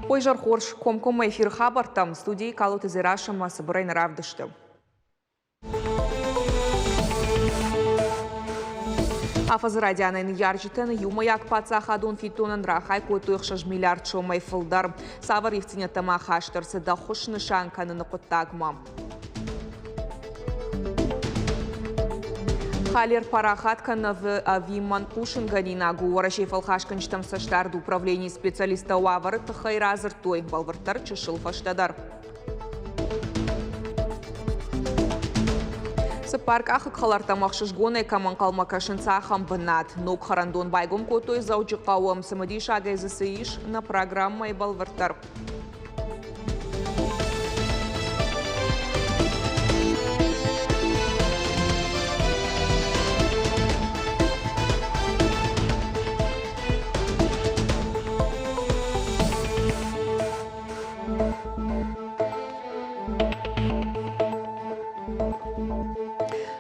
Ойжар хорш комком эфир хабартам студии калут изирашама собрайна равдышты. Афазы радианын яржитын юмаяк пацахадун фитунын рахай котуйхшаж миллиард шомай фылдар. Савар евцинетама хаштырсы да хуш нышанканын құттагма. Халер парахаткана в Авиман Пушинганина Гуарашей фалхашканчтам саштарду управления специалиста Уавары Тахайразер Той Балвартар Чешил Фаштадар. Парк ахык халартамақшыш гоны каман қалмакашын сахам бінат. Нок харандон байгом котой заучы қауым самади шагайзысы иш на программай Балвартар.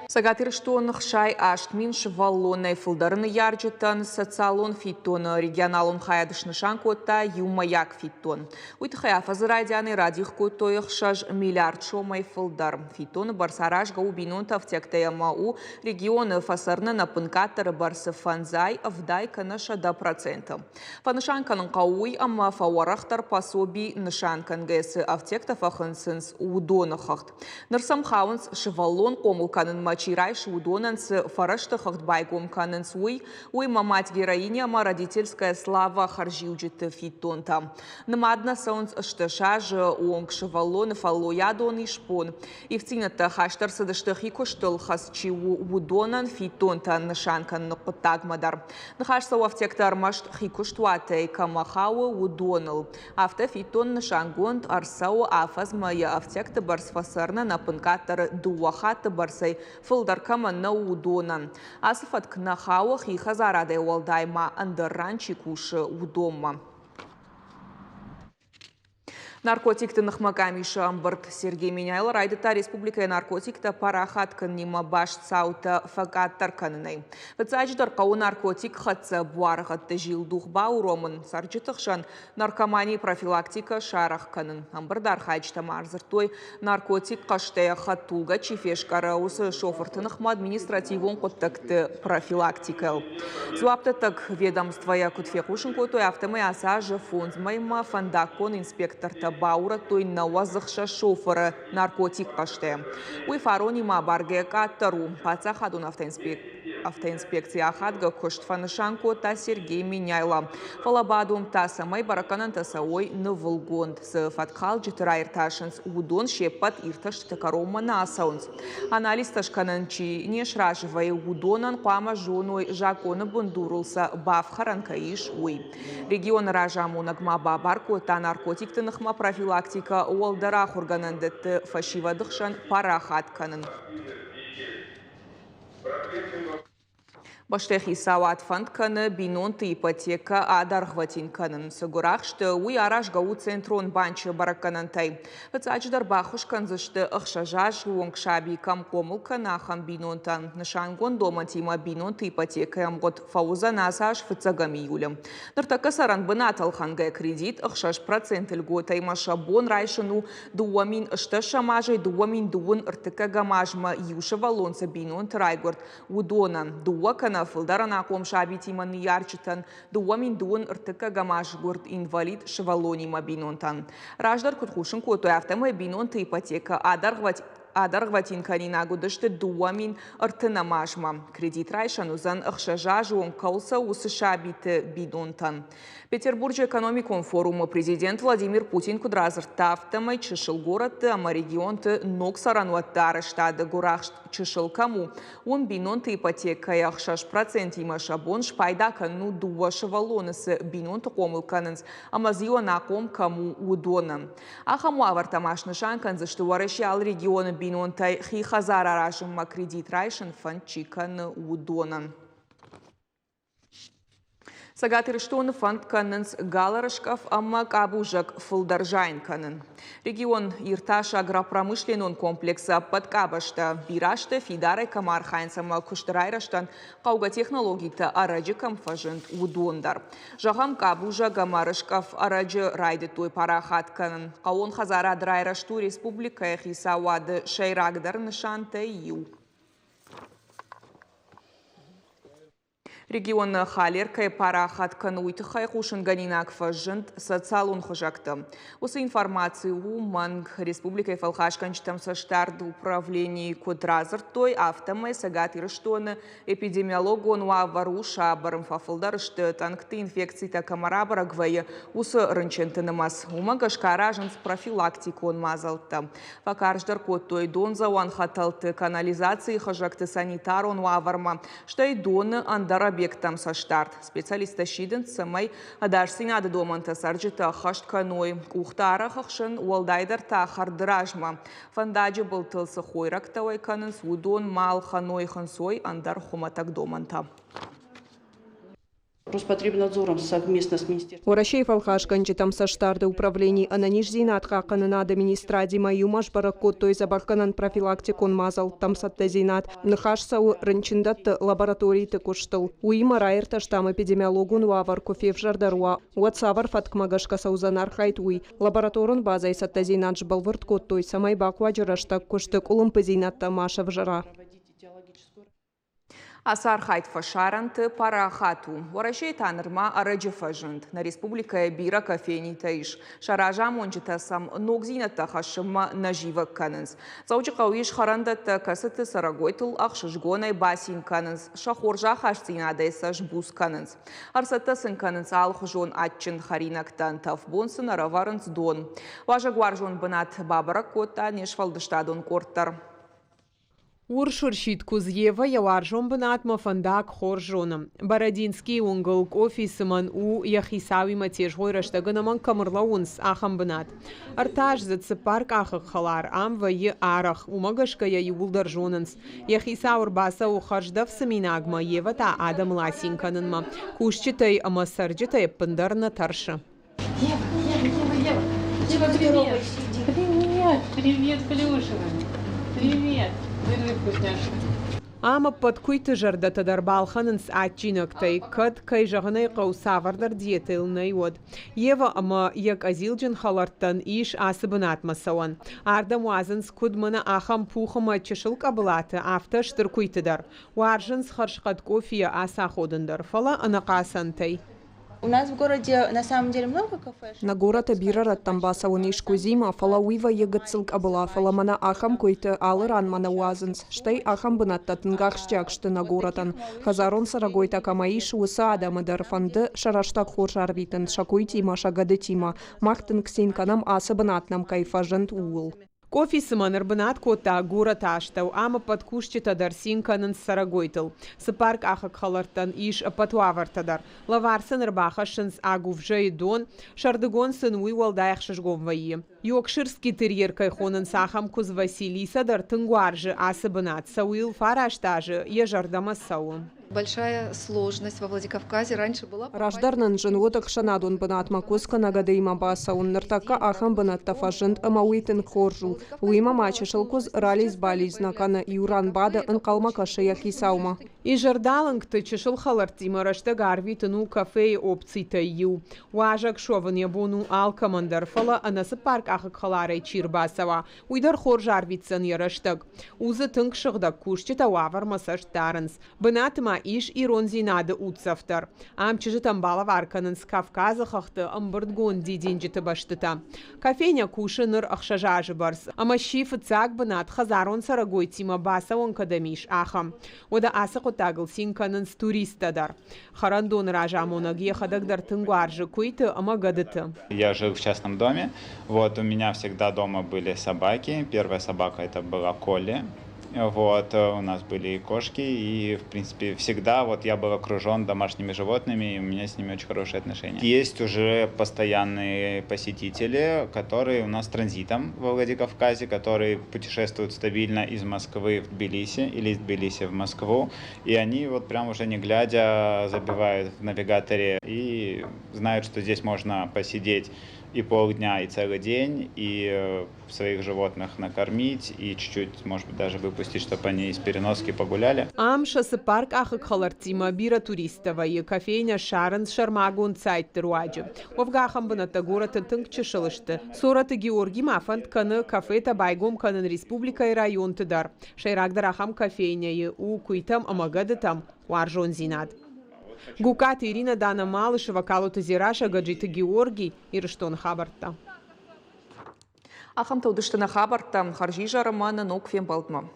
Сагатыр что нахшай аштмин шваллонной фылдарын ярджетан социалон фитон регионалон хаядышнышан кота юмаяк фитон. Уйтхай афазы радианы радих котоих шаж миллиард шомай фылдар. Фитон барсараж гаубинон тавтектая мау регионы фасарны напынкатыр барсы фанзай вдайка наша до процента. Фанышанкан кауй амма фауарахтар пособи нышанкан гэсы автектов ахынсынс удонахахт. Нырсам хаунс шваллон комулканын мач Райш удонанс фараштахахт байгом кананс уй мамать героиня ма родительская слава харжиуджит фитонта. Намадна саунс шташаж онг шваллон фаллоядон ишпон. И в цинета хаштар садыштахи коштыл хасчи удонан фитонта нышанкан нақытагмадар. Нахашса уафтектар машт хикуштуатей камахау удонал. Автофитон нышангонд арсау афазма я автекта барсфасарна напынкатар дуахат барсай Фылдаркама на удонан. Асыфат кнахауах и хазарадай уалдайма андерранчи куши удома. Наркотикты нахмакамиша амбард Сергей Меняйл райдыта республика наркотикта парахаткан нима баш цаута фагаттарканынай. Вацадждар кау наркотик хатса буаргатты жилдух бауромын сарджитахшан наркомании профилактика шарахканын. Амбардар хайчта марзыртой наркотик каштая хаттулга чифешкара усы шофыртынахма административон коттакты профилактикал. Зуапта так ведомство якутфекушын котой автомай асажа фондмайма фандакон инспектор Баура той навазахша шофера наркотик каште. Уй фаронима барге катару пацахадун автоинспекция хадга коштфанышанко та Сергей Меняйла. Фалабадум та самай бараканан та саой навылгонд. С фаткал джитрайрташенс удон шепат ирташ такарома насаунс. Анализ ташкананчи нешраживая удонан кама жоной жакона бундурулса бавхаранкаиш уй. Регион ражаму нагма бабарко та наркотик тынахма профилактика уалдара хурганандетты фашивадыхшан парахатканын. Баштехи сауат фандканы бинонты ипотека адархватинканын. Сагурахшты уй араш гау центрон банчы бараканантай. Вацачдар бахушкан зашты ахшажаш уонгшаби камкомулкан ахам бинонтан. Нышангон домантима бинонты ипотека ямгот фауза насаш фыцагами юлем. Ныртака саранбына аталханга кредит ахшаш процент льгота имаша бон райшыну дуамин ышташамажай дуамин дуын ыртыка гамажма юша валонса бинонты райгорд удонан дуакан Фылдарана комшабитиман ярчитан дуамин дуын ыртыка гамаш горд инвалид швалонима бинонтан. Раждар кутхушын котой автомай бинонты ипотека адаргватинканина гудышты дуамин ыртынамажма. Кредит райшанузан ахшажажуон кауса усышабиты бинонтан. Петербурге экономикон форума президент Владимир Путин кудразырта автомай чышыл город ама регионты ноксарануаттары штады горахшт чышыл кому. Он бинонты ипотека яхшаш процент имаша бон шпайдака ну дуа шавалонысы бинонты комылканынс ама зионаком кому удонам. Ахаму авартамашны шанкан заштуарышял регионы бинонтай хихазар арашыма кредит райшын фанчикан удонан. Сагатыр штон фонд канненс галарышков амма кабужак фулдаржайн канен. Регион Ирташ агропромышленный комплекса подкабашта бирашта фидары камар хайнсама куштырайраштан кауга технологийта арачы камфажент удондар. Жахам кабужа гамарышков арачы райды той парахат канен. Каон хазара драйрашту республика хисавады шайрагдар нышанта ю. Регион Халеркай парахат кануйтхай хушанганинак фажент социалун хожакта. Усы информацию манг республика фалхашканчтам саштард управлений кодразер той автомай сагатыр штон эпидемиологон варуша барым фафылдар шты танкты инфекции та камарабара гвая усы рынчентынымас. Умагашкаражен с профилактикон мазалта. Факарждар код той дон зауан хаталты канализации хожакты санитарон ваварма. Штай дон андара объектам со штарт. Специалисты щиден самай адарсина доманта сарджита хаштkaной ухтара хахшен уалдайдар та хардражма. Фандаджи был тылсы хойрак тавай канен судон мал ханой хансой андар хуматак доманта. Роспотребнадзором совместно с Министерством. Орашей фалхашканчитам саштарды управлений ананиш зинатха канена администрадима юмаш баракот той забарканан профилактикон мазал там сатта зинат. Нахашсау рынчиндат лабораторий текуштыл. Уима райерта штам эпидемиологун вавар кофев жардаруа. Уатсавар фаткмагашка саузанар хайт уи. Лабораторун базай сатта зинат жбалвырт кот той самай баква жараштак куштык улымпы зинатта маша вжара. Асар хайт фашаранты парахату. Ворашей танырма арачы фажент. На республика бира кофейни таиш. Шаража мончита сам ногзината хашыма нажива канынс. Заучы қауиш харандат касыты сарагойтыл ақшышгонай басин канынс. Шахоржа хашцинада саш бус канынс. Арсатта сын канынс алхжон атчын харинактан тавбонсын араварынс дон. Важа гваржон бынат бабара кота нешфалдыштадон корттар. Уршурщит Кузьева яваржон бнат мафандак хоржоном. Бородинский унгол офисыман у яхисави матежгой раштаганаман камырлаунс ахам бнат. Артаж зацепарк ахак халар амва е арах умагашкая юлдаржонанс. Яхисаур баса ухаждав саминагма евата адам ласинкананма. Кушчитай амасарджитай пандарна тарша. Ева, привет! Привет, Плюшева! Привет! Ама подкуйты жардата дарбалханын саатчинактай, кад кай жағынай қаусавардар диетылнай од. Ева ама як азилджин халарттан иш асыбынат масауан. Арда муазынс кудмана ахам пухама чешыл кабылаты афта штыркуйтыдар. Уаржынс харшқат кофия аса ходындар. Фала анақасантай. У нас в городе на самом деле много кафе. На город Абирара тамбаса унишку зима фалауива егацилк абыла фаламана ахам койты алыран мана уазынс. Штай ахам бынаттатын гахштяк шты на городан. Хазарон сарагойта камаиш уса адамыдар фанды шараштак хоржар витын шакуй тима шагады тима. Махтын ксен канам асы бынатнам кайфажент уыл. Кофи сыманыр бынат кота город аштау, ама подкушчита дарсин канын сарагойтыл. Сыпарк ахак халартан иш патуавартадар. Лаварсыныр бахашынс агувжай дон, шардыгон сын уй уалдайх шашгом вайи. Йокширский терьер кайхонын сахам куз Василиса дар тынгуаржы асы бынат. Сауил фараштажы ежардама сау. Большая сложность во Владикавказе раньше была. Раждарнан женвоток шанадун бынат макуска нагадыйма баса унныртака ахам бынат тафажент амауитын хоржул. Уима мачышыл куз рализ бализ накана юран бада ынкалма кашая кисаума. И жардалынкты чышыл халартима рашта гарвитыну кафе опцийта ю. Уажак шовын ябону алкамандар фала анасы парк ахак халарай чирбасава. Уйдар хоржарвитсан яраштаг. Узы тынк шыгдак кушчита уавар масаж таранс. Бынатыма иш иронзинады утсафтар. Амчыжы тамбала варканын с Кавказа хахты амбырдгон дидинжиты баштыта. Кафеня кушыныр ахшажажы барс. Ама шифы цак бынат хазарон сарагой тима баса он кадамиш ахам. Ода асы котагыл синканын с туристадар. Харандон ражамонаги хадагдар тынгуаржы куйты ама гадыты. Я жил в частном доме. Вот у меня всегда дома были собаки. Первая собака это была Колли. Вот, у нас были и кошки, и, в принципе, всегда вот я был окружен домашними животными, и у меня с ними очень хорошие отношения. Есть уже постоянные посетители, которые у нас транзитом во Владикавказе, которые путешествуют стабильно из Москвы в Тбилиси или из Тбилиси в Москву, и они вот прям уже не глядя забивают в навигаторе и знают, что здесь можно посидеть и полдня, и целый день, и своих животных накормить, и чуть-чуть, может быть, даже выпустить, чтобы они из переноски погуляли. Амшасы парк ахык халартима бира туристовая кофейня Шаранс Шармагун цайттыр уаджы. Овгахам быната город тынк чешылышты. Сораты Георгий Мафант каны кафета байгом канын республика и район тыдар. Шайрагдарахам кофейня у куйтам амагадытам уаржон зинад. Гукат Ирина Дана Малышева, Калута Зираша, Гаджита Георгий, Ирыштон Хабарта. Ахам таудыштына хабарта, харжи жарыманы ноквен балтма.